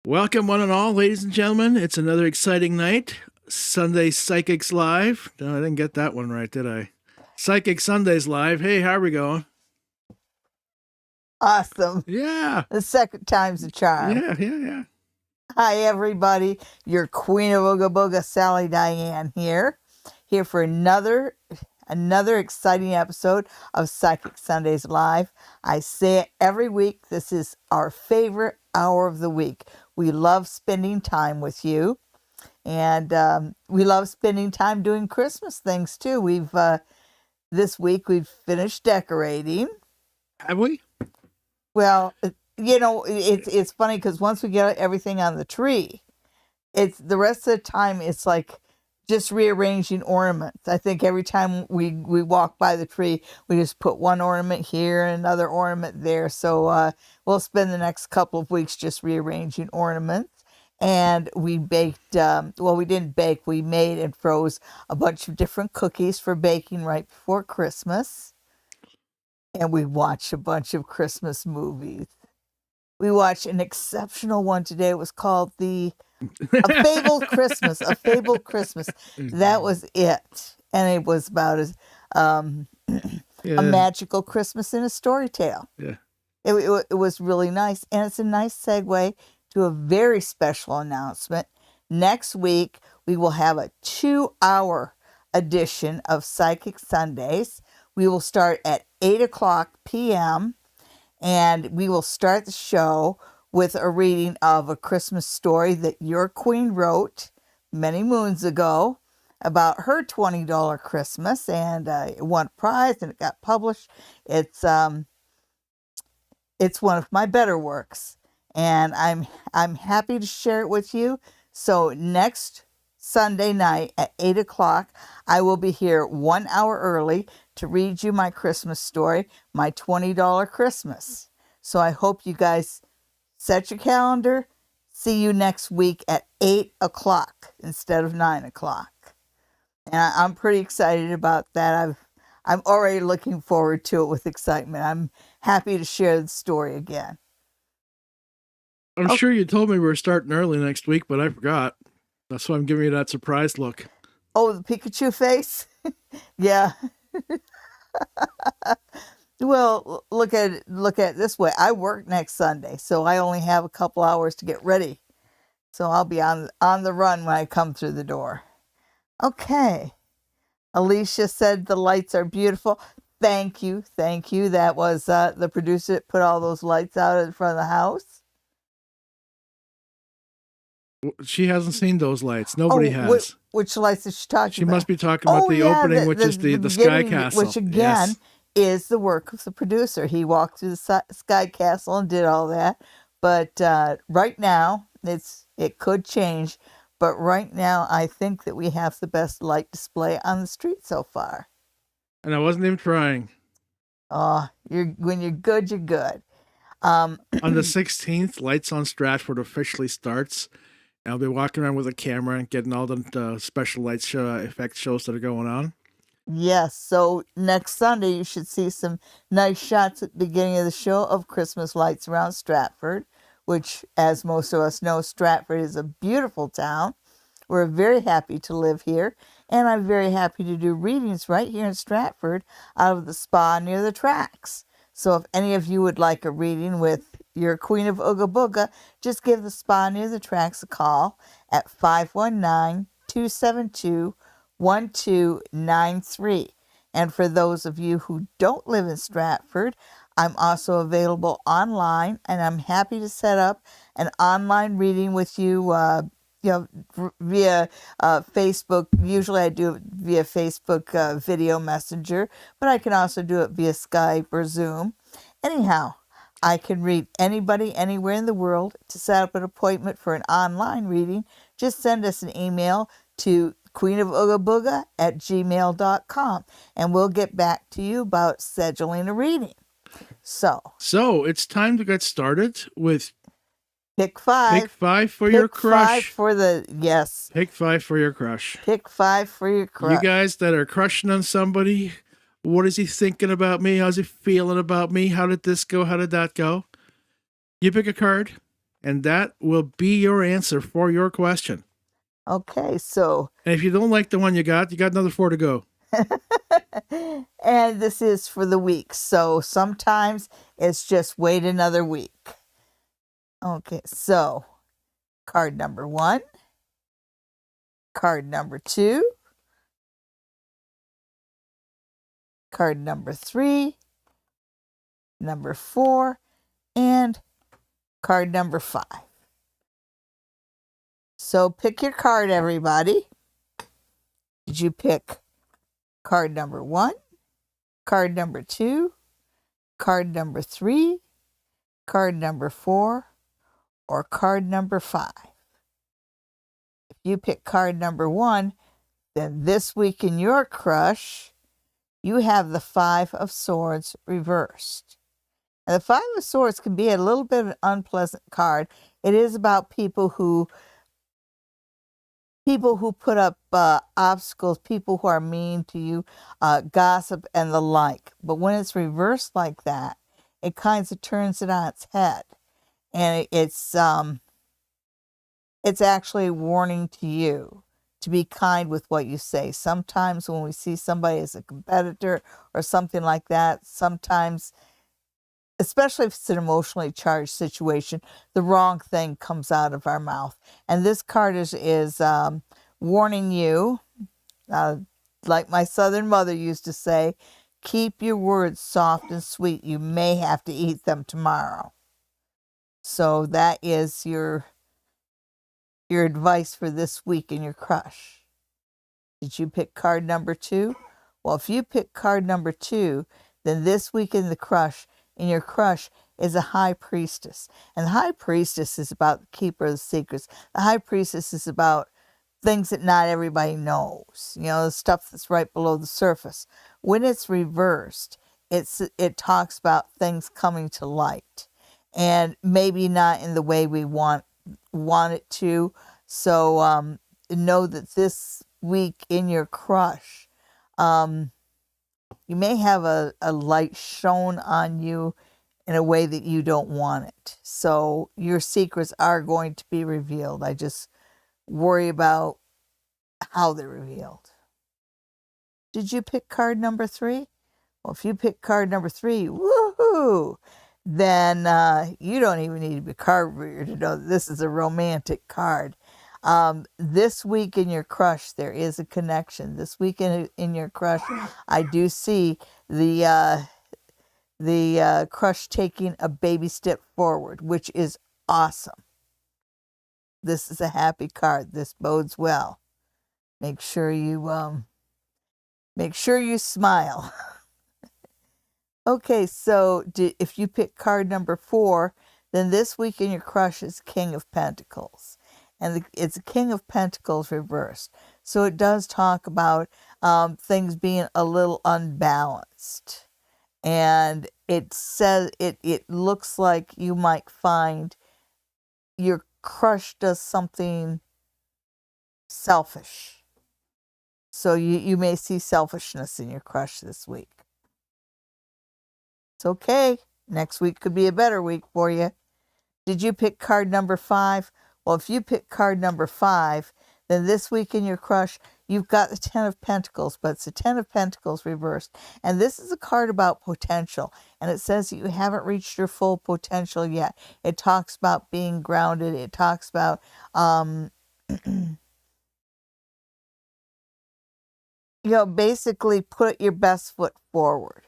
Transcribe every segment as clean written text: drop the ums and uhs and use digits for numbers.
Welcome, one and all, ladies and gentlemen. It's another exciting night. Sunday Psychics Live. No, I didn't get that one right, did I? Psychic Sundays Live. Hey, how are we going? Awesome. Yeah. The second time's a charm. Yeah. Hi, everybody. Your Queen of Ooga Booga, Sally Diane here for another exciting episode of Psychic Sundays Live. I say it every week. This is our favorite hour of the week. We love spending time with you, and we love spending time doing Christmas things too. This week we've finished decorating. Have we? Well, it's funny because once we get everything on the tree, it's the rest of the time it's like just rearranging ornaments. I think every time we walk by the tree, we just put one ornament here and another ornament there. So we'll spend the next couple of weeks just rearranging ornaments. And we baked, we didn't bake, we made and froze a bunch of different cookies for baking right before Christmas. And we watched a bunch of Christmas movies. We watched an exceptional one today. It was called A Fabled Christmas. A Fabled Christmas. That was it. And it was about a magical Christmas in a story tale. Yeah. It was really nice. And it's a nice segue to a very special announcement. Next week, we will have a 2-hour edition of Psychic Sundays. We will start at 8:00 p.m. and we will start the show with a reading of a Christmas story that your queen wrote many moons ago about her $20 Christmas, and it won a prize and it got published. It's one of my better works, and I'm happy to share it with you. So next Sunday night at 8:00, I will be here 1 hour early to read you my Christmas story, my $20 Christmas. So I hope you guys set your calendar. See you next week at 8:00 instead of 9:00. And I'm pretty excited about that. I'm already looking forward to it with excitement. I'm happy to share the story again. I'm sure you told me we were starting early next week, but I forgot. That's why I'm giving you that surprise look. Oh, the Pikachu face? Yeah. Well, look at it this way. I work next Sunday, so I only have a couple hours to get ready. So I'll be on the run when I come through the door. Okay. Alicia said the lights are beautiful. Thank you. That was the producer that put all those lights out in front of the house. She hasn't seen those lights. Nobody has. Which lights is she talking about? She must be talking about the opening, which is the Sky Castle. Which again is the work of the producer. He walked through the Sky Castle and did all that. But right now, it could change. But right now, I think that we have the best light display on the street so far. And I wasn't even trying. Oh, when you're good, you're good. On the 16th, Lights on Stratford officially starts. I'll be walking around with a camera and getting all the special lights effect shows that are going on. Yes, so next Sunday you should see some nice shots at the beginning of the show of Christmas lights around Stratford, which, as most of us know, Stratford is a beautiful town. We're very happy to live here, and I'm very happy to do readings right here in Stratford out of the spa near the tracks. So if any of you would like a reading with your Queen of Ooga Booga, just give the spa near the tracks a call at 519-272-1293. And for those of you who don't live in Stratford, I'm also available online, and I'm happy to set up an online reading with you via Facebook. Usually I do it via Facebook video messenger, but I can also do it via Skype or Zoom. Anyhow, I can read anybody anywhere in the world. To set up an appointment for an online reading, just send us an email to queenofoogaboga@gmail.com, and we'll get back to you about scheduling a reading. So it's time to get started with pick 5. Pick 5 for your crush. Pick 5 for the, yes. Pick 5 for your crush. Pick 5 for your crush. You guys that are crushing on somebody, what is he thinking about me? How's he feeling about me? How did this go? How did that go? You pick a card, and that will be your answer for your question. Okay, so. And if you don't like the one you got another 4 to go. And this is for the week. So sometimes it's just wait another week. Okay, so card number 1, card number 2, card number 3, number 4, and card number 5. So pick your card, everybody. Did you pick card number 1, card number 2, card number 3, card number 4, or card number 5? If you pick card number 1, then this week in your crush, you have the 5 of Swords reversed. And the 5 of Swords can be a little bit of an unpleasant card. It is about people who put up obstacles, people who are mean to you, gossip and the like. But when it's reversed like that, it kind of turns it on its head. And it's actually a warning to you to be kind with what you say. Sometimes when we see somebody as a competitor or something like that, sometimes, especially if it's an emotionally charged situation, the wrong thing comes out of our mouth. And this card is warning you, like my Southern mother used to say, keep your words soft and sweet. You may have to eat them tomorrow. So that is your advice for this week in your crush. Did you pick card number 2? Well, if you pick card number 2, then this week in your crush is a high priestess. And the high priestess is about the keeper of the secrets. The high priestess is about things that not everybody knows. The stuff that's right below the surface. When it's reversed, it talks about things coming to light. And maybe not in the way we want it to. So know that this week in your crush, you may have a light shone on you in a way that you don't want it. So your secrets are going to be revealed. I just worry about how they're revealed. Did you pick card number 3? Well, if you pick card number 3, woohoo! Then you don't even need to be a card reader to know that this is a romantic card. This week in your crush, there is a connection. This week in your crush, I do see the crush taking a baby step forward, which is awesome. This is a happy card. This bodes well. Make sure you smile. Okay, so if you pick card number 4, then this week in your crush is King of Pentacles. And it's a King of Pentacles reversed. So it does talk about things being a little unbalanced. And it says it looks like you might find your crush does something selfish. So you may see selfishness in your crush this week. It's okay. Next week could be a better week for you. Did you pick card number 5? Well, if you pick card number 5, then this week in your crush, you've got the 10 of Pentacles, but it's the 10 of Pentacles reversed. And this is a card about potential. And it says that you haven't reached your full potential yet. It talks about being grounded. It talks about basically put your best foot forward.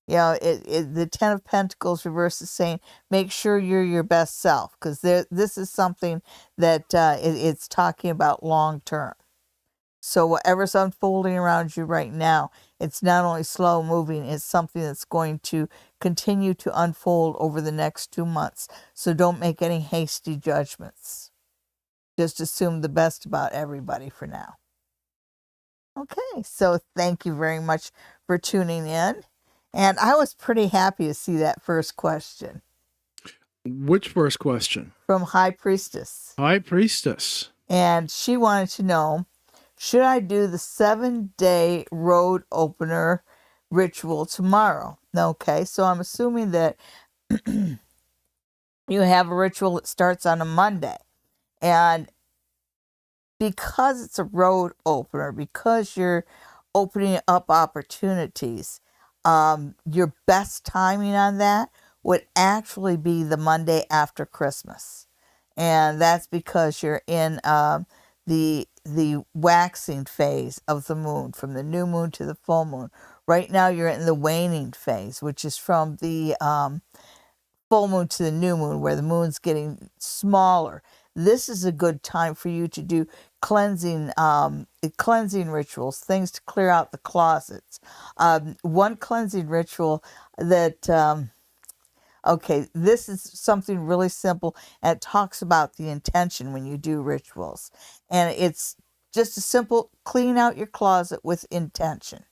The Ten of Pentacles reverse is saying, make sure you're your best self, because this is something that it's talking about long term. So whatever's unfolding around you right now, it's not only slow moving, it's something that's going to continue to unfold over the next 2 months. So don't make any hasty judgments. Just assume the best about everybody for now. Okay, so thank you very much for tuning in. And I was pretty happy to see that first question. Which first question? From High Priestess. High Priestess. And she wanted to know, should I do the 7-day road opener ritual tomorrow? Okay, so I'm assuming that you have a ritual that starts on a Monday. And because it's a road opener, because you're opening up opportunities, your best timing on that would actually be the Monday after Christmas. And that's because you're in the waxing phase of the moon, from the new moon to the full moon. Right now you're in the waning phase, which is from the full moon to the new moon, where the moon's getting smaller. This is a good time for you to do cleansing rituals, things to clear out the closets. One cleansing ritual that, okay, this is something really simple, and it talks about the intention when you do rituals. And it's just a simple clean out your closet with intention.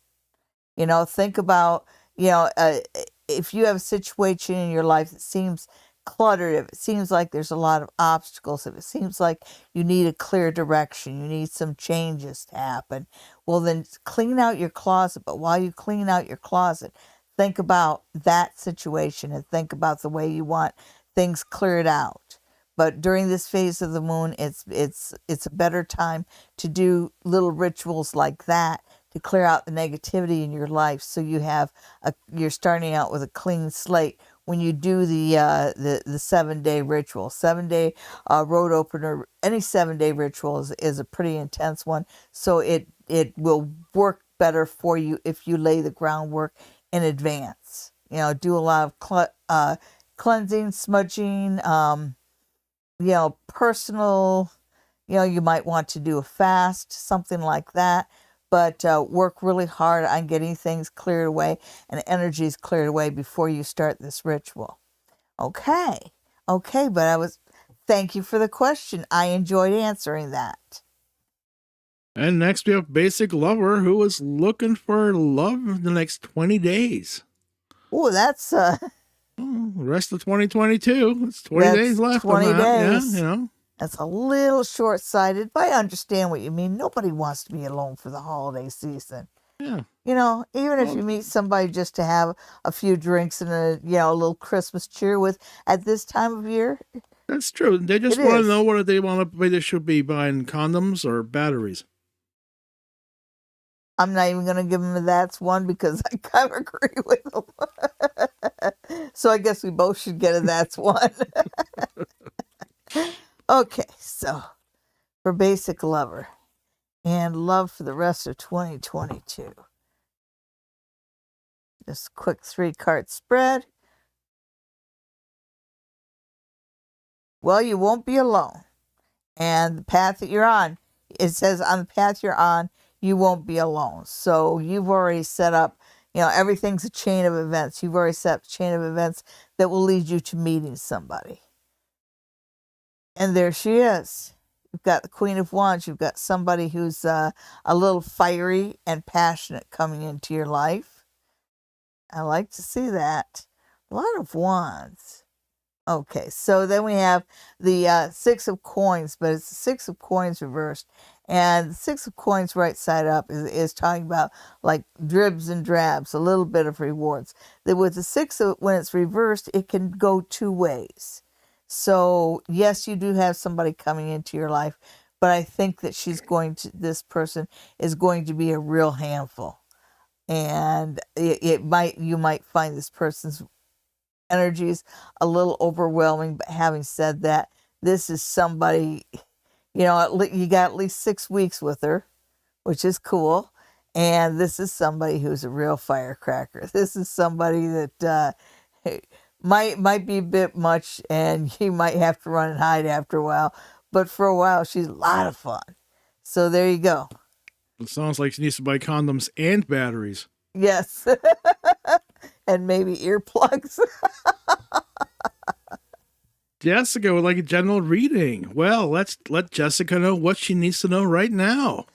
Think about, if you have a situation in your life that seems cluttered, if it seems like there's a lot of obstacles, if it seems like you need a clear direction, you need some changes to happen, well, then clean out your closet. But while you clean out your closet, think about that situation and think about the way you want things cleared out. But during this phase of the moon, it's a better time to do little rituals like that to clear out the negativity in your life, so you're starting out with a clean slate when you do the 7-day ritual. 7-day road opener, any 7-day ritual is a pretty intense one, so it will work better for you if you lay the groundwork in advance. Do a lot of cleansing, smudging, personal, you might want to do a fast, something like that. But work really hard on getting things cleared away and energies cleared away before you start this ritual. Okay, but thank you for the question. I enjoyed answering that. And next we have Basic Lover, who is looking for love in the next 20 days. Oh, that's rest of 2022. It's 20 days left. 20 days. Yeah, That's a little short-sighted, but I understand what you mean. Nobody wants to be alone for the holiday season. Yeah. Even if you meet somebody just to have a few drinks and a little Christmas cheer with at this time of year. That's true. They just want to know whether they should be buying condoms or batteries. I'm not even going to give them a that's one, because I kind of agree with them. So I guess we both should get a that's one. Okay, so for Basic Lover and love for the rest of 2022. Just a quick 3-card spread. Well, you won't be alone. And the path that you're on, it says on the path you're on, you won't be alone. So you've already set up, everything's a chain of events. You've already set up a chain of events that will lead you to meeting somebody. And there she is. You've got the Queen of Wands. You've got somebody who's a little fiery and passionate coming into your life. I like to see that. A lot of Wands. Okay, so then we have the 6 of Coins, but it's the 6 of Coins reversed. And the 6 of Coins right side up is talking about like dribs and drabs, a little bit of rewards. That with the 6 of, when it's reversed, it can go 2 ways. So yes, you do have somebody coming into your life, but I think that this person is going to be a real handful. And you might find this person's energies a little overwhelming. But having said that, this is somebody, you got at least 6 weeks with her, which is cool. And this is somebody who's a real firecracker. This is somebody that might be a bit much, and you might have to run and hide after a while. But for a while, she's a lot of fun. So there you go. It sounds like she needs to buy condoms and batteries. Yes. And maybe earplugs. Jessica would like a general reading. Well, let's let Jessica know what she needs to know right now.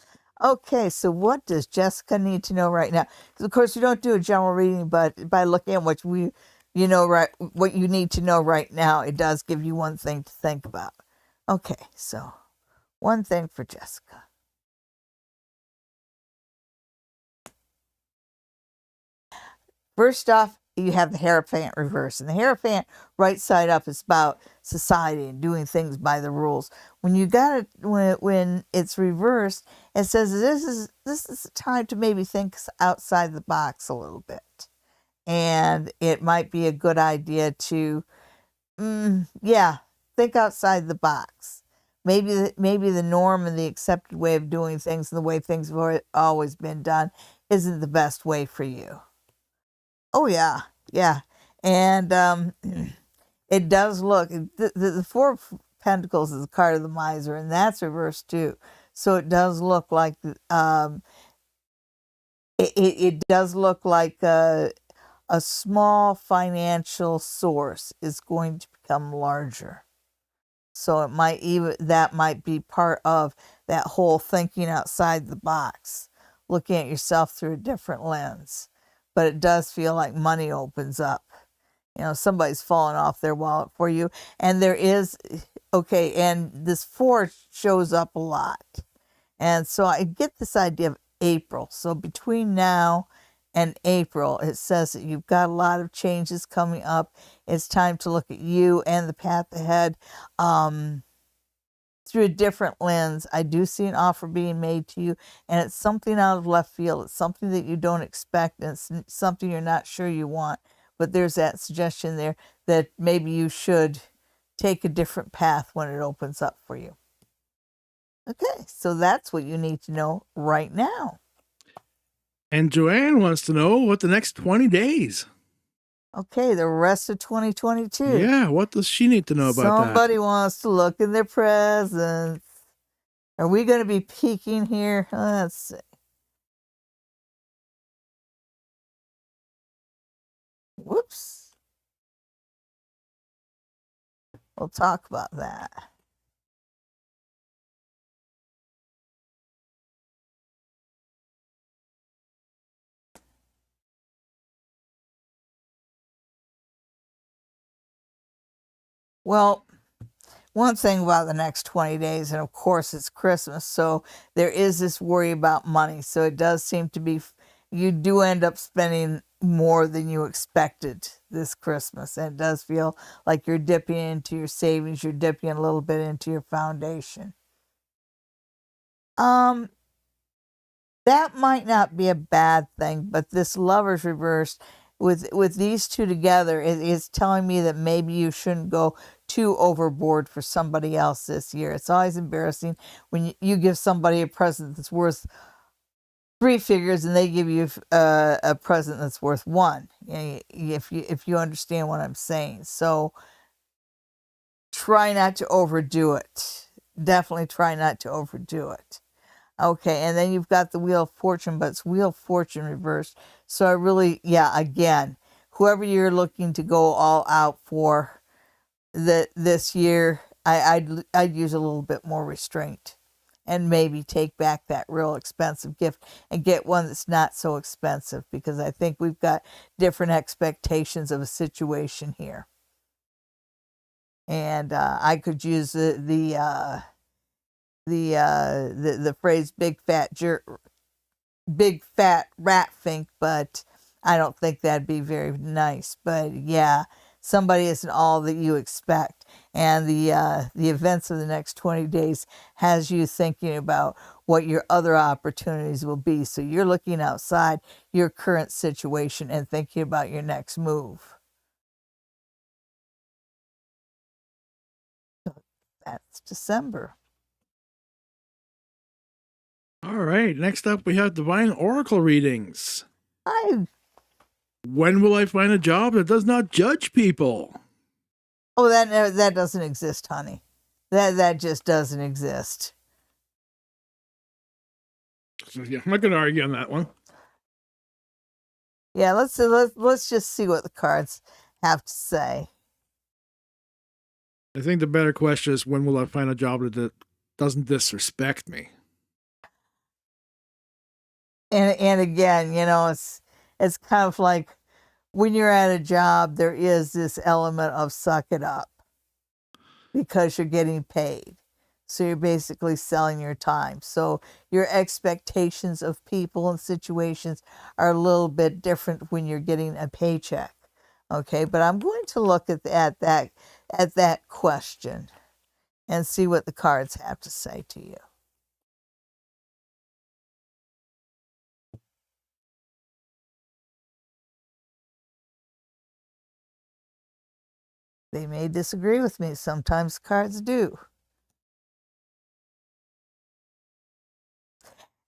Okay, so what does Jessica need to know right now? 'Cause of course, you don't do a general reading, but by looking at what what you need to know right now, it does give you one thing to think about. Okay, so one thing for Jessica. First off, you have the Hierophant reverse. And the Hierophant right side up is about society and doing things by the rules. When you got it, when it's reversed, it says this is a time to maybe think outside the box a little bit. And it might be a good idea to, think outside the box. Maybe the norm and the accepted way of doing things and the way things have always been done isn't the best way for you. Oh yeah, yeah, and it does look the Four of Pentacles is the card of the miser, and that's reversed too. So it does look like it does look like a small financial source is going to become larger. So that might be part of that whole thinking outside the box, looking at yourself through a different lens. But it does feel like money opens up. Somebody's falling off their wallet for you. And there is, okay, and this 4 shows up a lot. And so I get this idea of April. So between now and April, it says that you've got a lot of changes coming up. It's time to look at you and the path ahead through a different lens. I do see an offer being made to you, and it's something out of left field. It's something that you don't expect, and it's something you're not sure you want. But there's that suggestion there that maybe you should take a different path when it opens up for you. Okay, so that's what you need to know right now. And Joanne wants to know what the next 20 days. Okay, the rest of 2022. Yeah, what does she need to know about Somebody wants to look in their presents. Are we going to be peeking here? Let's see. Whoops. We'll talk about that. Well, one thing about the next 20 days, and of course it's Christmas, so there is this worry about money. So it does seem to be, you do end up spending more than you expected this Christmas. And it does feel like you're dipping into your savings, you're dipping a little bit into your foundation. That might not be a bad thing, but this Lovers reversed with these two together is telling me that maybe you shouldn't go too overboard for somebody else this year. It's always embarrassing when you give somebody a present that's worth 3 figures and they give you a present that's worth 1. If you understand what I'm saying. So try not to overdo it. Definitely try not to overdo it. Okay, and then you've got the Wheel of Fortune, but it's Wheel of Fortune reversed. So I really, again, whoever you're looking to go all out for this year, I'd use a little bit more restraint and maybe take back that real expensive gift and get one that's not so expensive, because I think we've got different expectations of a situation here. And I could use the phrase big fat rat fink, but I don't think that'd be very nice. But yeah, somebody isn't all that you expect, and the events of the next 20 days has you thinking about what your other opportunities will be. So you're looking outside your current situation and thinking about your next move. That's December. All right. Next up, we have Divine Oracle readings. When will I find a job that does not judge people? Oh, that doesn't exist, honey. That just doesn't exist. So, yeah, I'm not going to argue on that one. Yeah, let's just see what the cards have to say. I think the better question is, when will I find a job that doesn't disrespect me? And again, it's kind of like when you're at a job, there is this element of suck it up because you're getting paid. So you're basically selling your time. So your expectations of people and situations are a little bit different when you're getting a paycheck. Okay, but I'm going to look at that question and see what the cards have to say to you. They may disagree with me. Sometimes cards do.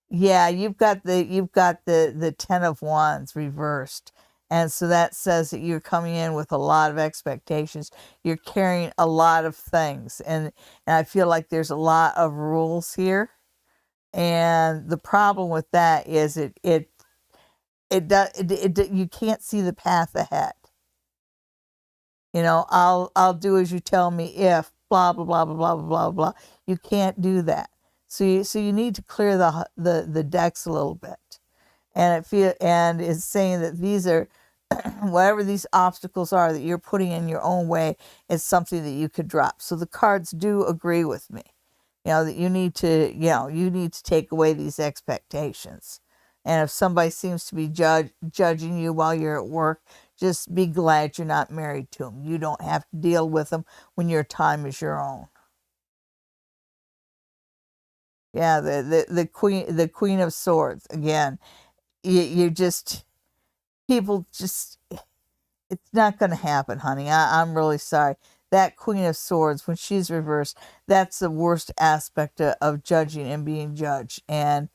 Yeah, you've got the 10 of Wands reversed. And so that says that you're coming in with a lot of expectations. You're carrying a lot of things. And I feel like there's a lot of rules here. And the problem with that is you can't see the path ahead. I'll do as you tell me if blah blah blah blah blah blah blah. You can't do that. So you need to clear the decks a little bit. And it's saying that these are whatever these obstacles are that you're putting in your own way is something that you could drop. So the cards do agree with me. That you need to take away these expectations. And if somebody seems to be judging you while you're at work, just be glad you're not married to them. You don't have to deal with them when your time is your own. Yeah, the Queen of Swords again. You just people just it's not going to happen, honey. I'm really sorry. That Queen of Swords, when she's reversed, that's the worst aspect of judging and being judged. And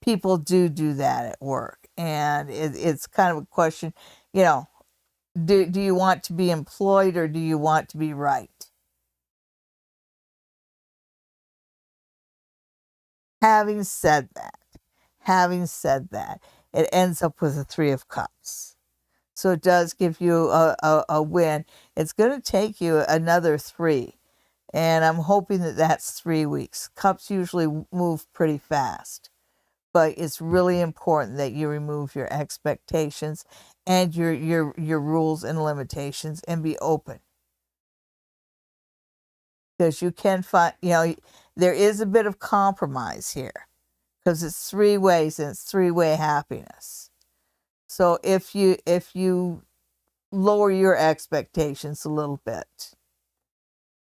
people do that at work. And it's kind of a question, do you want to be employed or do you want to be right? Having said that, it ends up with a 3 of Cups. So it does give you a win. It's going to take you another 3. And I'm hoping that that's 3 weeks. Cups usually move pretty fast. But it's really important that you remove your expectations and your rules and limitations and be open. Because you can find, there is a bit of compromise here. Because it's 3 ways and it's 3-way happiness. So if you lower your expectations a little bit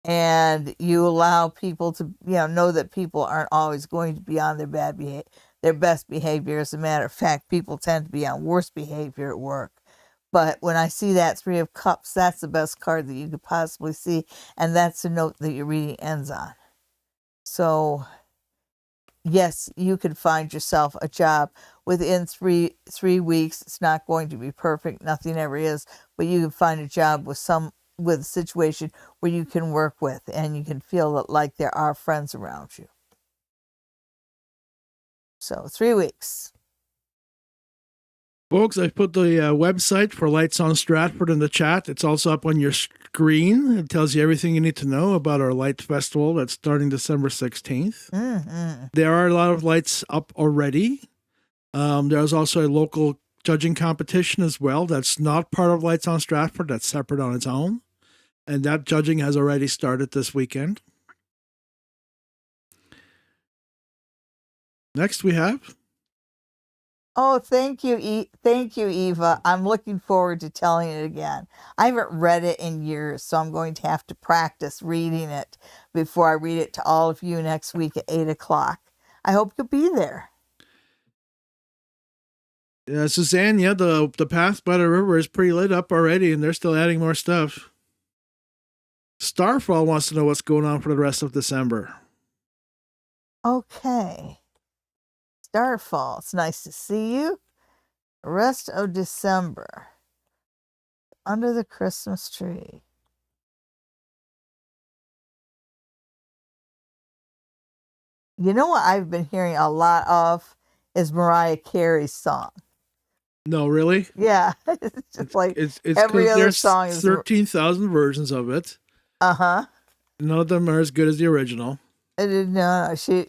and you allow people to know that people aren't always going to be on their best behavior. As a matter of fact, people tend to be on worse behavior at work. But when I see that 3 of Cups, that's the best card that you could possibly see, and that's the note that your reading ends on. So yes, you could find yourself a job within three weeks. It's not going to be perfect. Nothing ever is. But you can find a job with a situation where you can work with and you can feel like there are friends around you. So 3 weeks. Folks, I've put the website for Lights on Stratford in the chat. It's also up on your screen. It tells you everything you need to know about our light festival that's starting December 16th. Mm-hmm. There are a lot of lights up already. There's also a local judging competition as well that's not part of Lights on Stratford. That's separate on its own. And that judging has already started this weekend. Next we have... Oh, thank you, Eva. I'm looking forward to telling it again. I haven't read it in years, so I'm going to have to practice reading it before I read it to all of you next week at 8 o'clock. I hope you'll be there. Suzanne, the path by the river is pretty lit up already, and they're still adding more stuff. Starfall wants to know what's going on for the rest of December. Okay. Starfall, it's nice to see you. Rest of December. Under the Christmas tree. You know what I've been hearing a lot of is Mariah Carey's song. No, really? Yeah, it's just like It's every because other there's song is. 13,000 versions of it. Uh-huh. None of them are as good as the original. I didn't know. She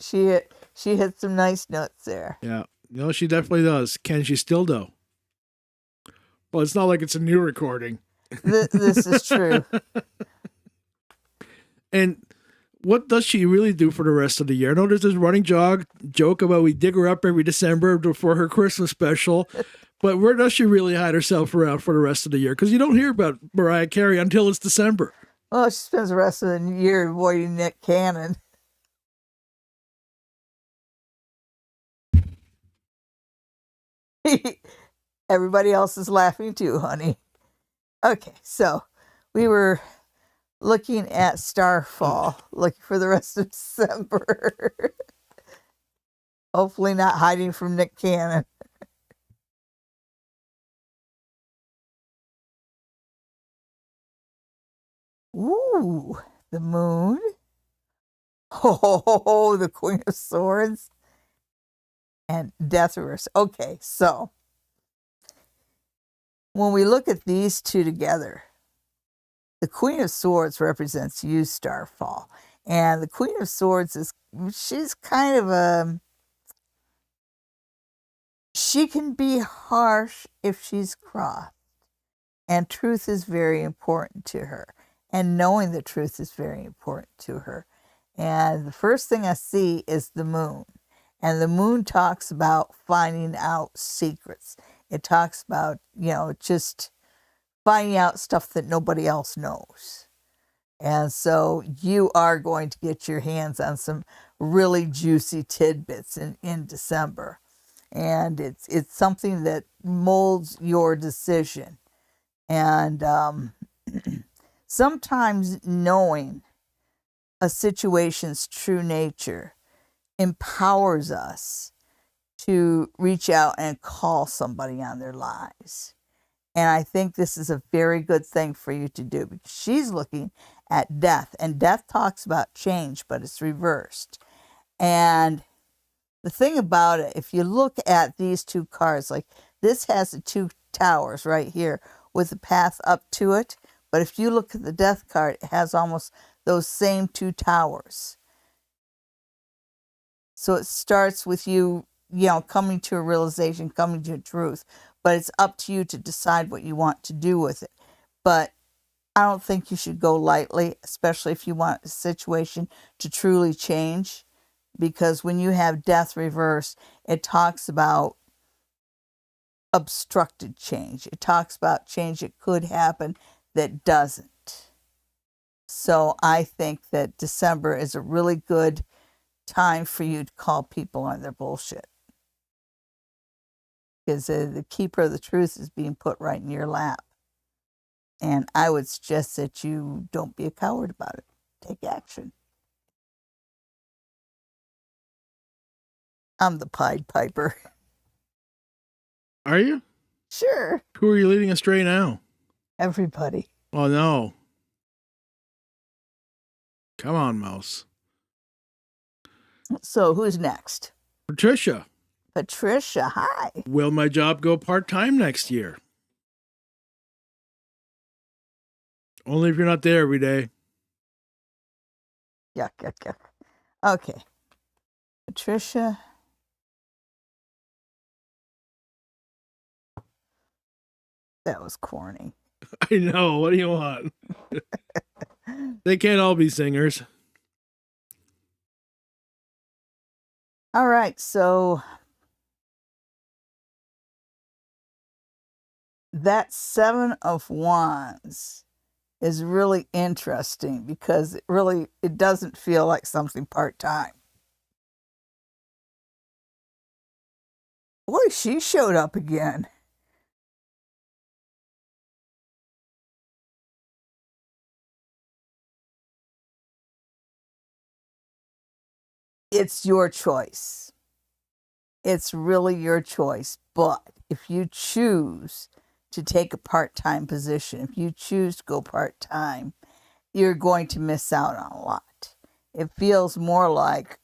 hit some nice notes there. Yeah. No, she definitely does. Can she still do? Well, it's not like it's a new recording. This is true. And what does she really do for the rest of the year? I know there's this running joke about we dig her up every December for her Christmas special, but where does she really hide herself around for the rest of the year? Because you don't hear about Mariah Carey until it's December. Well, she spends the rest of the year avoiding Nick Cannon. Everybody else is laughing too, honey. Okay, so we were looking at Starfall, looking for the rest of December. Hopefully not hiding from Nick Cannon. Ooh, the moon. Oh, the Queen of Swords. And Death Reverse. Okay, so when we look at these two together, the Queen of Swords represents you, Starfall. And the Queen of Swords she's kind of she can be harsh if she's crossed. And truth is very important to her. And knowing the truth is very important to her. And the first thing I see is the moon. And the moon talks about finding out secrets. It talks about, just finding out stuff that nobody else knows. And so you are going to get your hands on some really juicy tidbits in December. And it's something that molds your decision. And sometimes knowing a situation's true nature empowers us to reach out and call somebody on their lives. And I think this is a very good thing for you to do because she's looking at death, and death talks about change, but it's reversed. And the thing about it, if you look at these two cards, like this has the two towers right here with the path up to it. But if you look at the death card, it has almost those same two towers. So it starts with you, coming to a realization, coming to a truth. But it's up to you to decide what you want to do with it. But I don't think you should go lightly, especially if you want a situation to truly change. Because when you have death reversed, it talks about obstructed change. It talks about change that could happen that doesn't. So I think that December is a really good time for you to call people on their bullshit. Because the keeper of the truth is being put right in your lap. And I would suggest that you don't be a coward about it. Take action. I'm the Pied Piper. Are you? Sure. Who are you leading astray now? Everybody. Oh, no. Come on, Mouse. So who's next? Patricia. Patricia, hi. Will my job go part-time next year? Only if you're not there every day. Yuck, yuck, yuck. Okay. Patricia. That was corny. I know. What do you want? They can't all be singers. All right, so that Seven of Wands is really interesting because it doesn't feel like something part-time. Boy, she showed up again. It's your choice. It's really your choice. But if you choose to take a part-time position, if you choose to go part-time, you're going to miss out on a lot. It feels more like,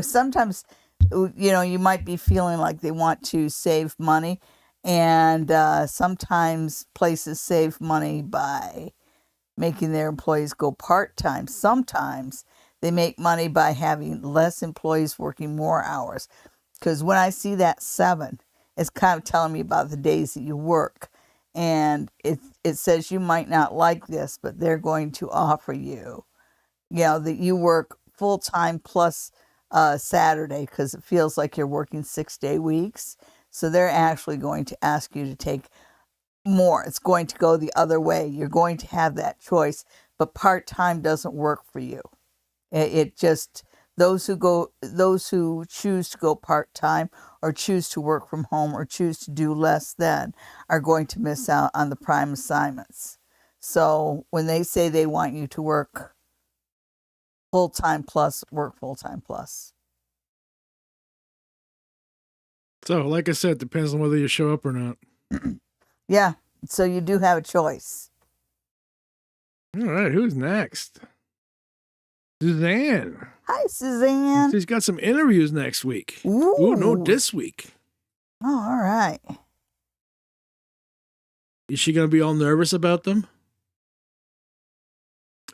sometimes, you might be feeling like they want to save money. And sometimes places save money by making their employees go part-time. Sometimes they make money by having less employees working more hours. Because when I see that 7, it's kind of telling me about the days that you work. And it says you might not like this, but they're going to offer you, that you work full-time plus Saturday, because it feels like you're working 6-day weeks. So they're actually going to ask you to take more. It's going to go the other way. You're going to have that choice, but part-time doesn't work for you. It just, those who choose to go part-time or choose to work from home or choose to do less than are going to miss out on the prime assignments. So when they say they want you to work full-time plus, work full-time plus. So, like I said, depends on whether you show up or not. Yeah, so you do have a choice. All right, who's next? Suzanne. Hi, Suzanne. She's got some interviews next week. Ooh. Ooh, no, this week. Oh, all right. Is she going to be all nervous about them?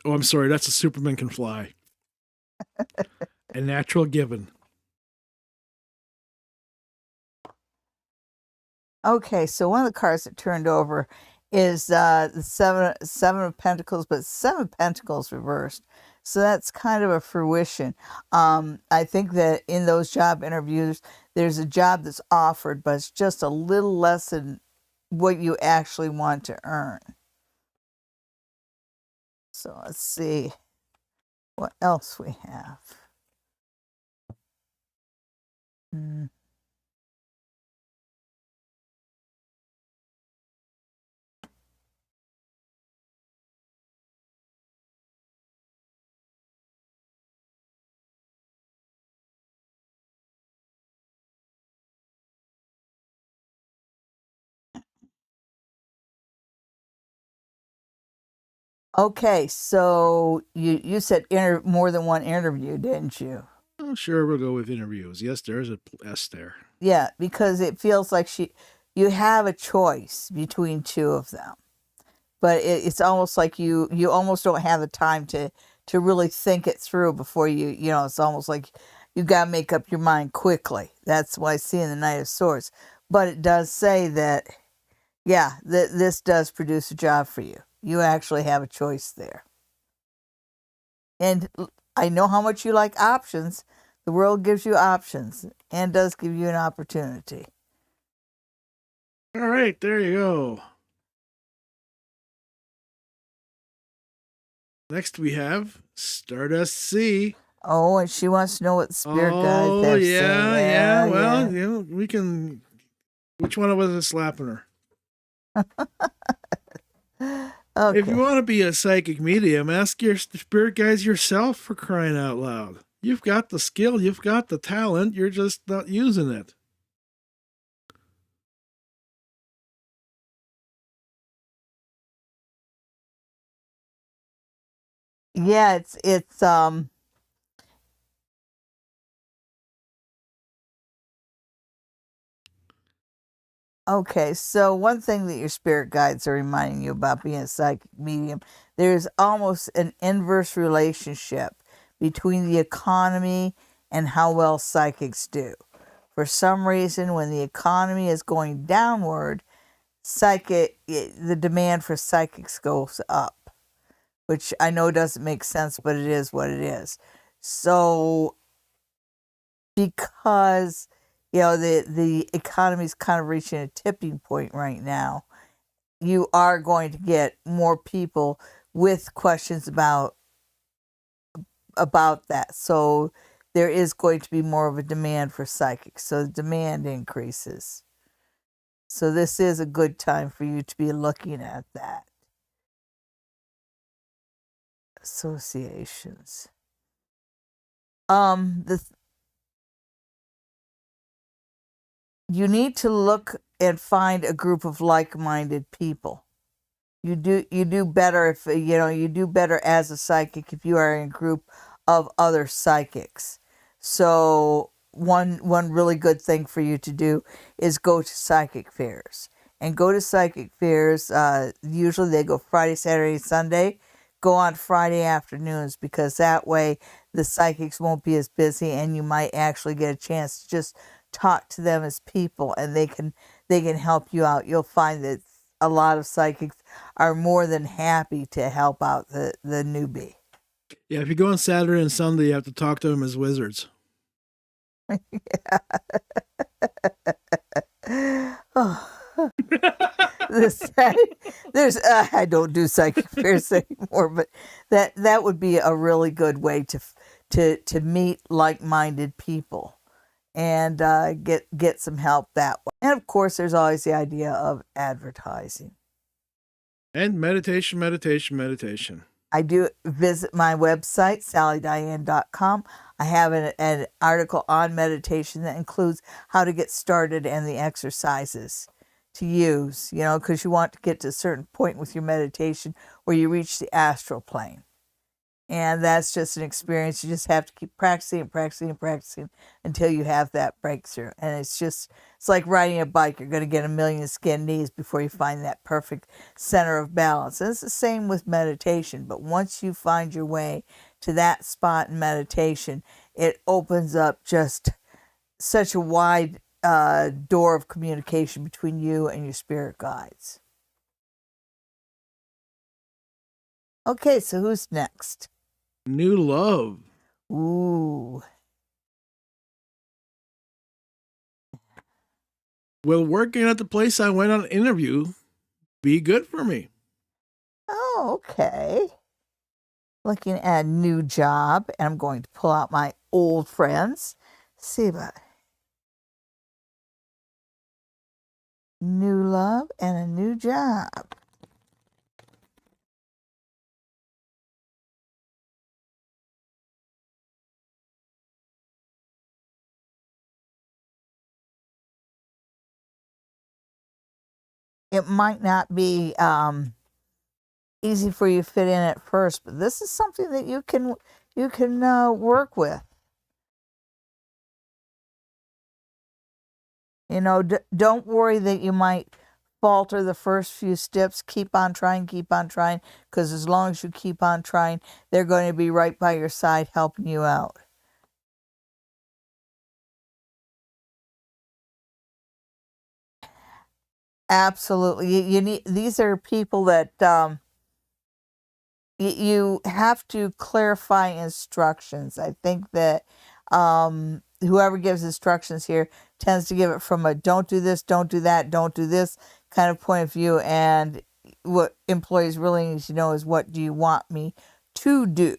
Oh, I'm sorry. That's a Superman can fly. A natural given. Okay, so one of the cards that turned over is the seven of Pentacles, but 7 of Pentacles reversed. So that's kind of a fruition. I think that in those job interviews, there's a job that's offered, but it's just a little less than what you actually want to earn. So let's see what else we have. Okay, so you said more than one interview, didn't you? Oh, sure, we'll go with interviews. Yes, there's a S there. Yeah, because it feels like you have a choice between 2 of them, but it's almost like you almost don't have the time to really think it through before it's almost like you got to make up your mind quickly. That's why I see in the Knight of Swords. But it does say that, yeah, this does produce a job for you. You actually have a choice there. And I know how much you like options. The world gives you options and does give you an opportunity. All right, there you go. Next we have Stardust Sea. Oh, and she wants to know what the spirit guides have yeah, say. yeah. Well, we can. Which one of us is slapping her? Okay. If you want to be a psychic medium, ask your spirit guides yourself, for crying out loud. You've got the skill, you've got the talent, you're just not using it. Yeah, it's okay, so one thing that your spirit guides are reminding you about being a psychic medium, there's almost an inverse relationship between the economy and how well psychics do. For some reason, when the economy is going downward, the demand for psychics goes up, which I know doesn't make sense, but it is what it is. So because the economy is kind of reaching a tipping point right now, you are going to get more people with questions about that. So there is going to be more of a demand for psychics. So the demand increases. So this is a good time for you to be looking at that. Associations. The you need to look and find a group of like-minded people. You do better if you do better as a psychic if you are in a group of other psychics. So one really good thing for you to do is go to psychic fairs. And go to psychic fairs. Usually they go Friday, Saturday, Sunday. Go on Friday afternoons, because that way the psychics won't be as busy, and you might actually get a chance to just talk to them as people, and they can help you out. You'll find that a lot of psychics are more than happy to help out the newbie. Yeah, if you go on Saturday and Sunday, you have to talk to them as wizards. Oh. There's I don't do psychic fairs anymore, but that would be a really good way to meet like-minded people and get some help that way. And of course, there's always the idea of advertising. And meditation. I do visit my website, sallydiane.com. I have an article on meditation that includes how to get started and the exercises to use, because you want to get to a certain point with your meditation where you reach the astral plane. And that's just an experience. You just have to keep practicing and practicing and practicing until you have that breakthrough. And it's like riding a bike. You're going to get a million skinned knees before you find that perfect center of balance. And it's the same with meditation. But once you find your way to that spot in meditation, it opens up just such a wide door of communication between you and your spirit guides. Okay, so who's next? New love. Ooh. Will working at the place I went on an interview be good for me? Oh, okay. Looking at a new job, and I'm going to pull out my old friends. See about new love and a new job. It might not be easy for you to fit in at first, but this is something that you can work with. Don't worry that you might falter the first few steps. Keep on trying, because as long as you keep on trying, they're going to be right by your side helping you out. Absolutely. You need, these are people that you have to clarify instructions. I think that whoever gives instructions here tends to give it from a don't do this, don't do that, don't do this kind of point of view. And what employees really need to know is, what do you want me to do?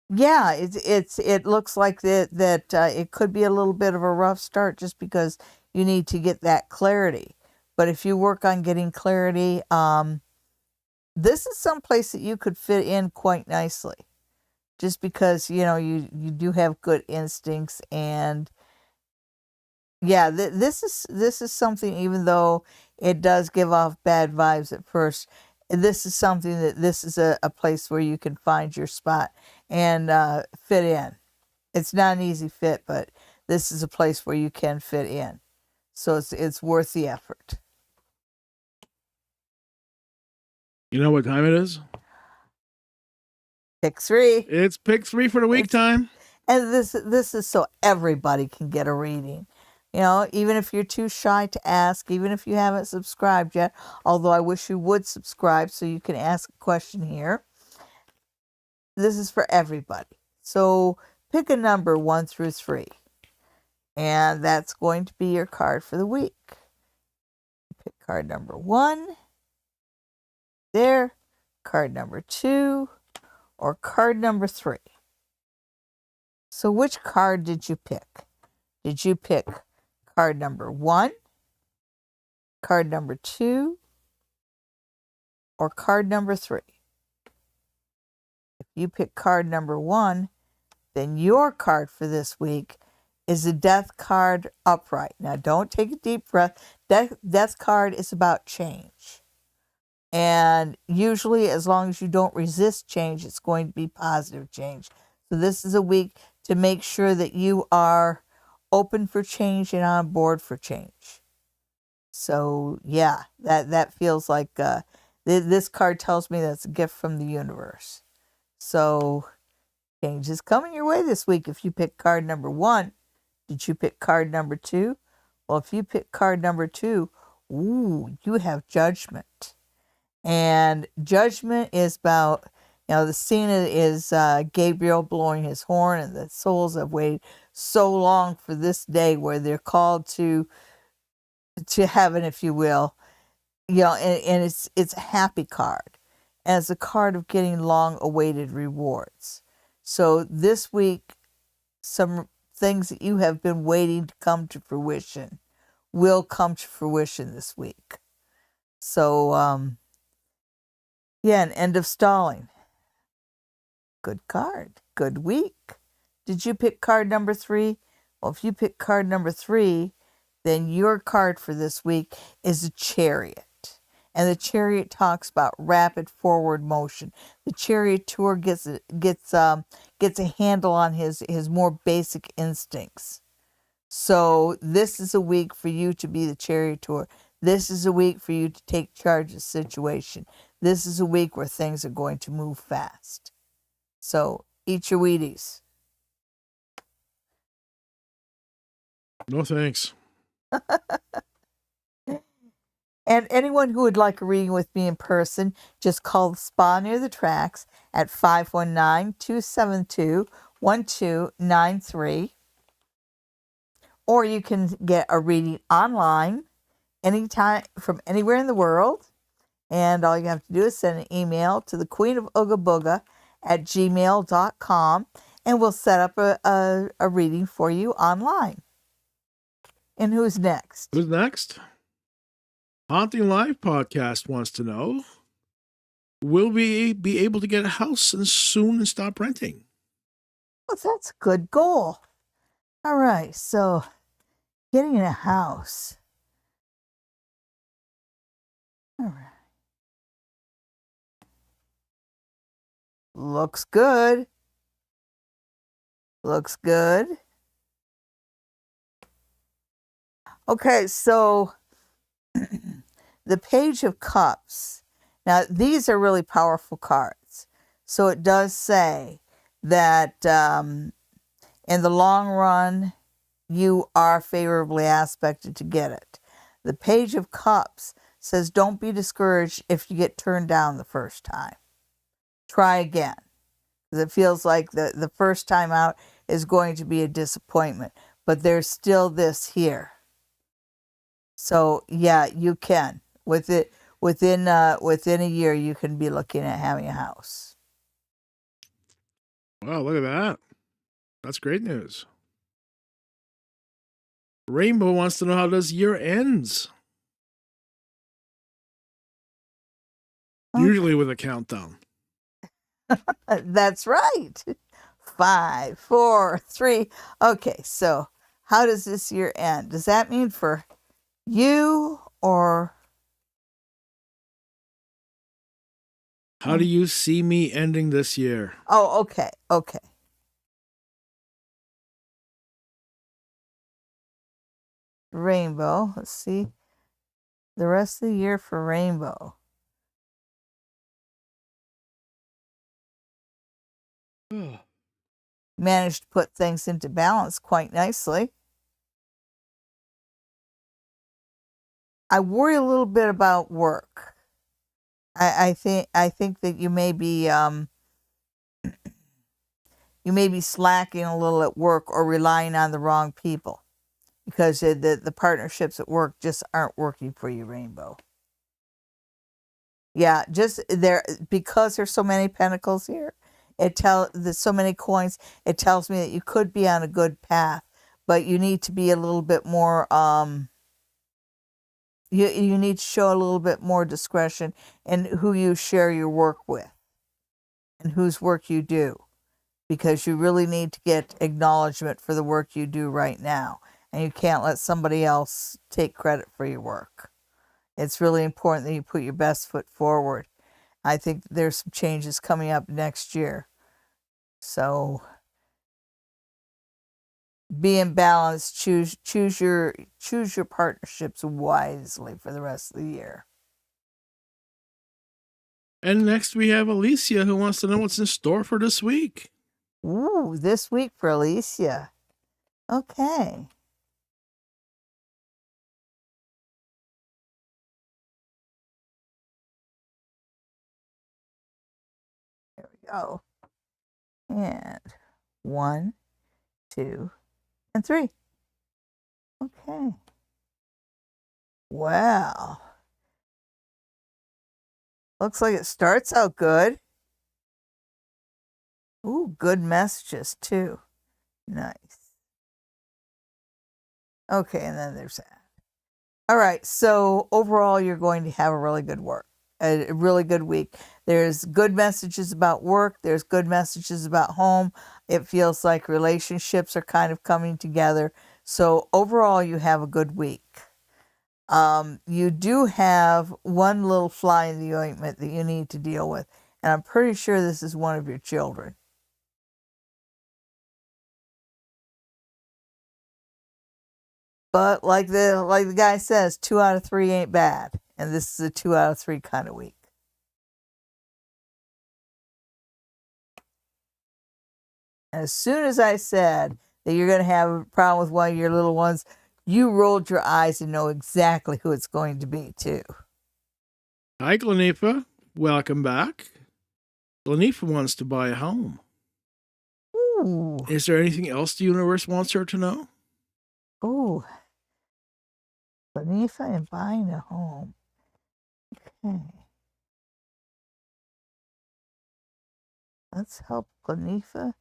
Yeah, it looks like that it could be a little bit of a rough start, just because you need to get that clarity. But if you work on getting clarity, this is some place that you could fit in quite nicely, just because you do have good instincts. And yeah, this is something, even though it does give off bad vibes at first, this is something that this is a place where you can find your spot and fit in. It's not an easy fit, but this is a place where you can fit in. So it's worth the effort. You know what time it is? Pick 3. It's pick 3 for the week time. And this is so everybody can get a reading. Even if you're too shy to ask, even if you haven't subscribed yet, although I wish you would subscribe so you can ask a question here. This is for everybody. So pick a number 1 through 3. And that's going to be your card for the week. Pick card number 1. There. Card number 2. Or card number 3. So which card did you pick? Did you pick card number 1, card number 2, or card number 3. If you pick card number 1, then your card for this week is the Death card upright. Now, don't take a deep breath. Death card is about change. And usually, as long as you don't resist change, it's going to be positive change. So this is a week to make sure that you are open for change and on board for change. So yeah, that feels like this card tells me that's a gift from the universe. So change is coming your way this week if you pick card number 1. Did you pick card number 2? Well, if you pick card number 2, you have Judgment. And Judgment is about, the scene is Gabriel blowing his horn, and the souls have waited so long for this day where they're called to heaven, if you will. And it's a happy card, and it's a card of getting long-awaited rewards. So this week, some things that you have been waiting to come to fruition will come to fruition this week. So, an end of stalling. Good card. Good week. Did you pick card number 3? Well, if you pick card number 3, then your card for this week is a Chariot. And the Chariot talks about rapid forward motion. The charioteer gets a handle on his more basic instincts. So this is a week for you to be the charioteer. This is a week for you to take charge of the situation. This is a week where things are going to move fast. So eat your Wheaties. No thanks. And anyone who would like a reading with me in person, just call the spa near the tracks at 519-272-1293. Or you can get a reading online anytime from anywhere in the world. And all you have to do is send an email to the Queen of Ooga Booga at gmail.com, and we'll set up a reading for you online. And who's next? Who's next? Haunting Live podcast wants to know, will we be able to get a house soon and stop renting? Well, that's a good goal. All right, so getting a house. All right. Looks good. Looks good. Okay, so the Page of Cups. Now, these are really powerful cards. So it does say that in the long run, you are favorably aspected to get it. The Page of Cups says don't be discouraged if you get turned down the first time. Try again. Because it feels like the first time out is going to be a disappointment. But there's still this here. So, yeah, you can. Within a year, you can be looking at having a house. Wow, look at that. That's great news. Rainbow wants to know, how does year ends? Okay. Usually with a countdown. That's right. 5, 4, 3. Okay, so how does this year end? Does that mean for you or... How do you see me ending this year? Oh, okay. Rainbow. Let's see. The rest of the year for Rainbow. Managed to put things into balance quite nicely. I worry a little bit about work. I think that you may be slacking a little at work or relying on the wrong people, because the partnerships at work just aren't working for you, Rainbow. Yeah, just there, because there's so many pentacles here. There's so many coins. It tells me that you could be on a good path, but you need to be a little bit more. You need to show a little bit more discretion in who you share your work with and whose work you do, because you really need to get acknowledgement for the work you do right now, and you can't let somebody else take credit for your work. It's really important that you put your best foot forward. I think there's some changes coming up next year. So be in balance, choose your partnerships wisely for the rest of the year. And next we have Alicia, who wants to know what's in store for this week. Ooh, this week for Alicia. Okay. There we go. And 1, 2, and 3. Okay. Wow. Looks like it starts out good. Ooh, good messages too. Nice. Okay, and then there's that. All right, so overall, you're going to have a really good a really good week. There's good messages about work. There's good messages about home. It feels like relationships are kind of coming together. So overall, you have a good week. You do have one little fly in the ointment that you need to deal with, and I'm pretty sure this is one of your children. But like the guy says, 2 out of 3 ain't bad, and this is a 2 out of 3 kind of week. And as soon as I said that you're going to have a problem with one of your little ones, you rolled your eyes and know exactly who it's going to be too. Hi, Glenifa. Welcome back. Glenifa wants to buy a home. Ooh. Is there anything else the universe wants her to know? Ooh. Glenifa and buying a home. Okay. Let's help Glenifa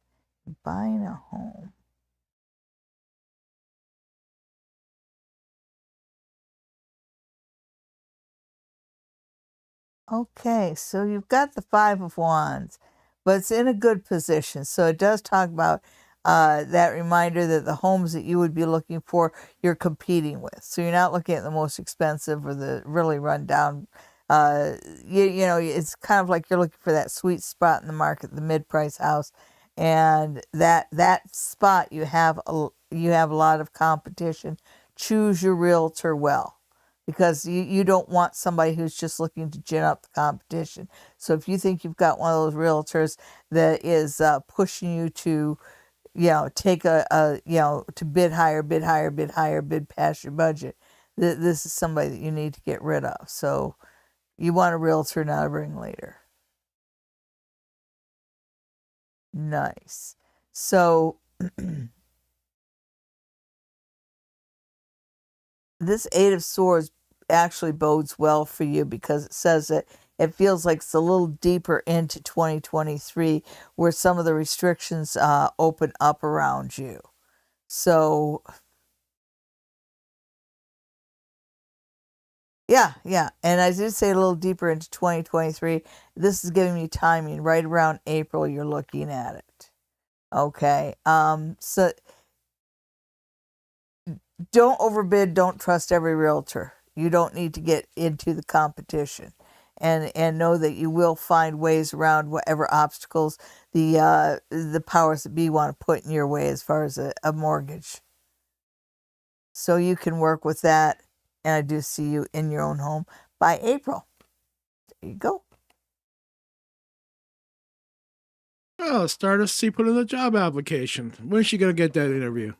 buying a home. Okay, so you've got the 5 of Wands, but it's in a good position. So it does talk about that reminder that the homes that you would be looking for, you're competing with. So you're not looking at the most expensive or the really run down. You know, it's kind of like you're looking for that sweet spot in the market, the mid-price house, and that spot you have a lot of competition. Choose your realtor well, because you don't want somebody who's just looking to gin up the competition. So if you think you've got one of those realtors that is pushing you to, take to bid higher, bid past your budget, this is somebody that you need to get rid of. So you want a realtor now to bring later. Nice. So this 8 of Swords actually bodes well for you, because it says that it feels like it's a little deeper into 2023 where some of the restrictions open up around you. So yeah. And I did say a little deeper into 2023. This is giving me timing right around April. You're looking at it. Okay. So don't overbid. Don't trust every realtor. You don't need to get into the competition, and know that you will find ways around whatever obstacles the powers that be want to put in your way as far as a mortgage. So you can work with that, and I do see you in your own home by April. There you go. Oh, Stardust C put in a job application. When's she going to get that interview?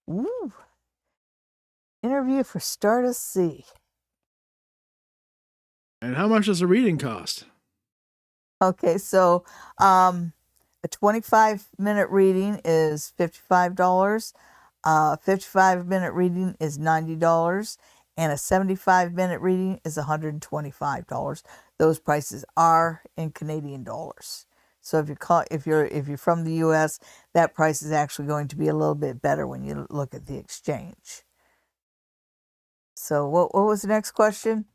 Ooh. Interview for Stardust C. And how much does a reading cost? Okay, so a 25-minute reading is $55. A 55-minute reading is $90, and a 75-minute reading is $125. Those prices are in Canadian dollars. So if you're from the U.S., that price is actually going to be a little bit better when you look at the exchange. So what was the next question?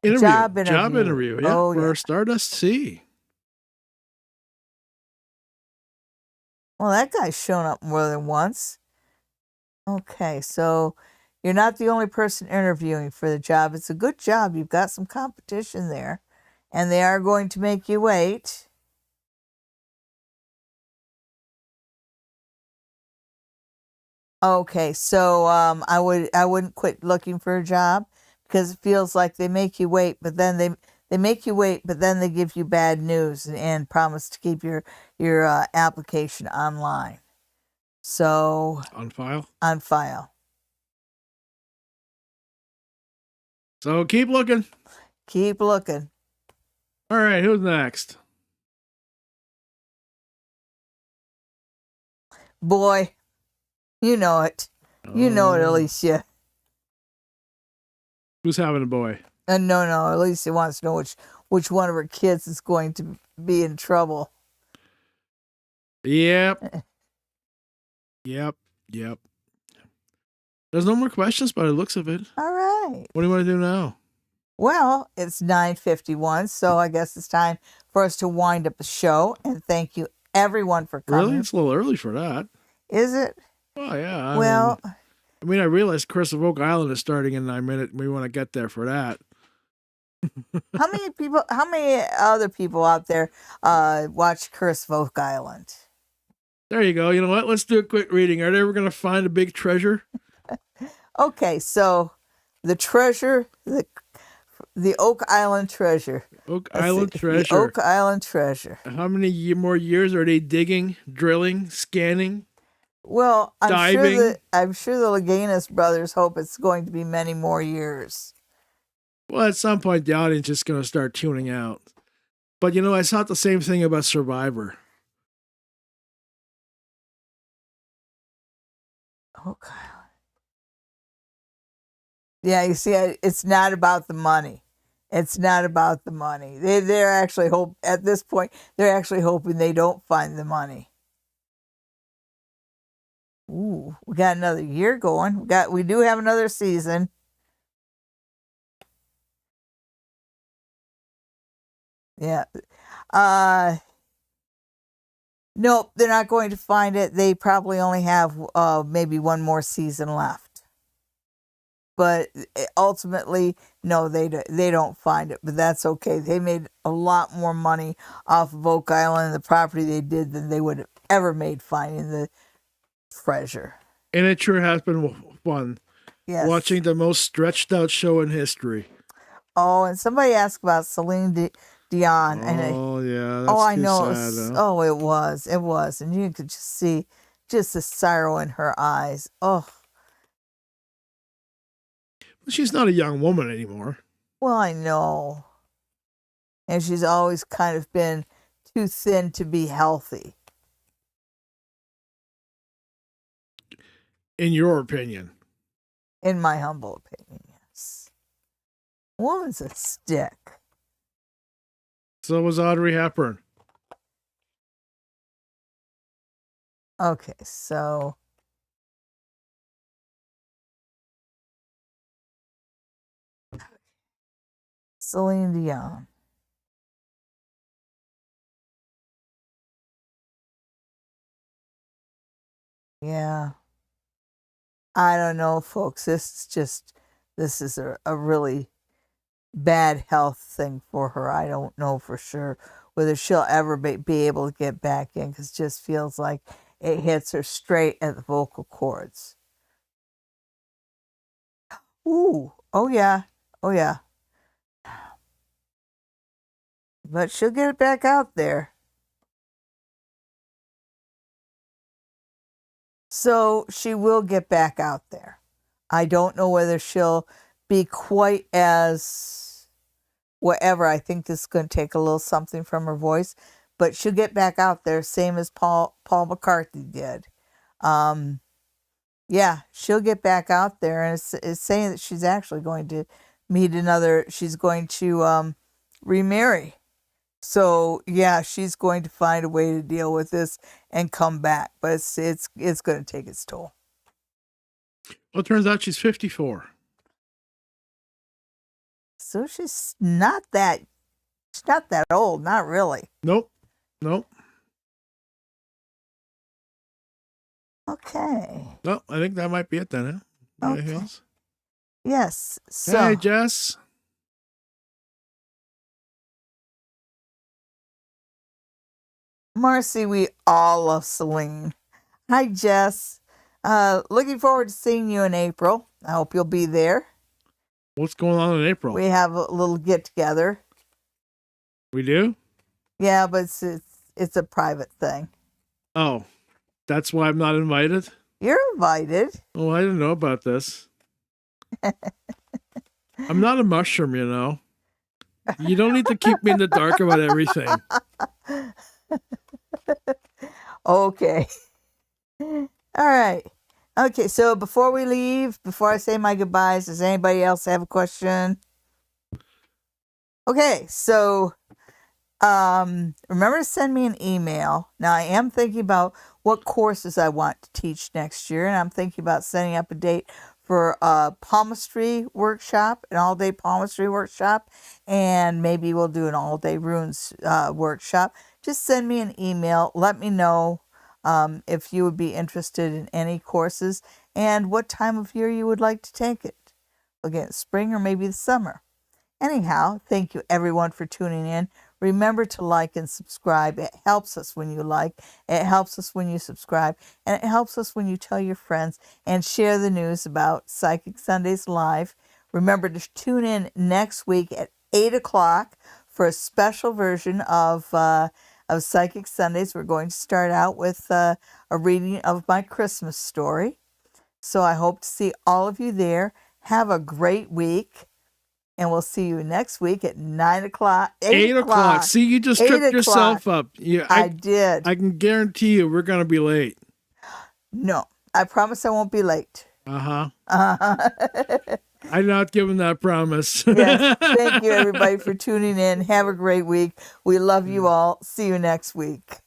Interview. Job interview. Yeah, Oh, for yeah. Stardust C. Well, that guy's shown up more than once. Okay, so you're not the only person interviewing for the job. It's a good job. You've got some competition there, and they are going to make you wait. Okay, so I wouldn't quit looking for a job because it feels like they make you wait, but then they make you wait, but then they give you bad news and promise to keep your application online. So On file. on file. So keep looking. Keep looking. All right, who's next? Boy, you know it. You know it, Oh. Alicia. Who's having a boy? No, Alicia wants to know which one of her kids is going to be in trouble. Yep. Yep. There's no more questions by the looks of it. All right. What do you want to do now? Well, it's 9:51, so I guess it's time for us to wind up the show. And thank you, everyone, for coming. Really? It's a little early for that. Is it? Oh, yeah. I mean, I realize Curse of Oak Island is starting in 9 minutes. We want to get there for that. How many other people out there watch Curse of Oak Island? There you go. You know what? Let's do a quick reading. Are they ever going to find a big treasure? Okay, so the treasure, the Oak Island treasure. Oak Island treasure. The Oak Island treasure. How many more years are they digging, drilling, scanning? Well, diving? I'm sure the Leganis brothers hope it's going to be many more years. Well, at some point, the audience is going to start tuning out. But, you know, I thought the same thing about Survivor. Oak Island. Yeah, you see, it's not about the money. It's not about the money. They're actually at this point, they're actually hoping they don't find the money. Ooh, we got another year going. We do have another season. Yeah. Nope, they're not going to find it. They probably only have maybe one more season left. But ultimately, no, they don't find it. But that's okay. They made a lot more money off of Oak Island and the property they did than they would have ever made finding the treasure. And it sure has been fun. Yes. Watching the most stretched out show in history. Oh, and somebody asked about Celine Dion. Yeah. That's I too know. Sad, huh? Oh, it was. And you could just see just the sorrow in her eyes. Oh. She's not a young woman anymore. Well, I know. And she's always kind of been too thin to be healthy. In your opinion? In my humble opinion, yes. Woman's a stick. So was Audrey Hepburn. Okay, so Celine Dion. Yeah. I don't know, folks. This is a really bad health thing for her. I don't know for sure whether she'll ever be able to get back in because it just feels like it hits her straight at the vocal cords. Ooh. Oh, yeah. But she'll get it back out there. So she will get back out there. I don't know whether she'll be quite as whatever. I think this is going to take a little something from her voice, but she'll get back out there, same as Paul McCartney did. Yeah, she'll get back out there, and it's saying that she's actually going to she's going to remarry. So yeah, she's going to find a way to deal with this and come back, but it's going to take its toll. Well, it turns out she's 54. So she's not that old, not really. Nope. Okay. No, I think that might be it then, huh? Anything Okay. else? Yes. So Hey, Jess. Marcy, we all love Celine. Hi, Jess. Looking forward to seeing you in April. I hope you'll be there. What's going on in April? We have a little get together. We do? Yeah, but it's a private thing. Oh, that's why I'm not invited? You're invited. Oh, I didn't know about this. I'm not a mushroom, you know. You don't need to keep me in the dark about everything. Okay. All right. Okay, so before we leave, before I say my goodbyes, does anybody else have a question? Okay, so remember to send me an email. Now, I am thinking about what courses I want to teach next year, and I'm thinking about setting up a date for a palmistry workshop, an all-day palmistry workshop, and maybe we'll do an all-day runes workshop. Just send me an email. Let me know if you would be interested in any courses and what time of year you would like to take it. Again, spring or maybe the summer. Anyhow, thank you everyone for tuning in. Remember to like and subscribe. It helps us when you like. It helps us when you subscribe. And it helps us when you tell your friends and share the news about Psychic Sundays Live. Remember to tune in next week at 8 o'clock for a special version of Psychic Sundays. We're going to start out with a reading of my Christmas story. So I hope to see all of you there. Have a great week. And we'll see you next week at 9 o'clock. 8 o'clock. See, you just 8 tripped yourself up. Yeah, I did. I can guarantee you we're going to be late. No, I promise I won't be late. Uh-huh. Uh-huh. I'm not giving that promise. Yes. Thank you, everybody, for tuning in. Have a great week. We love you all. See you next week.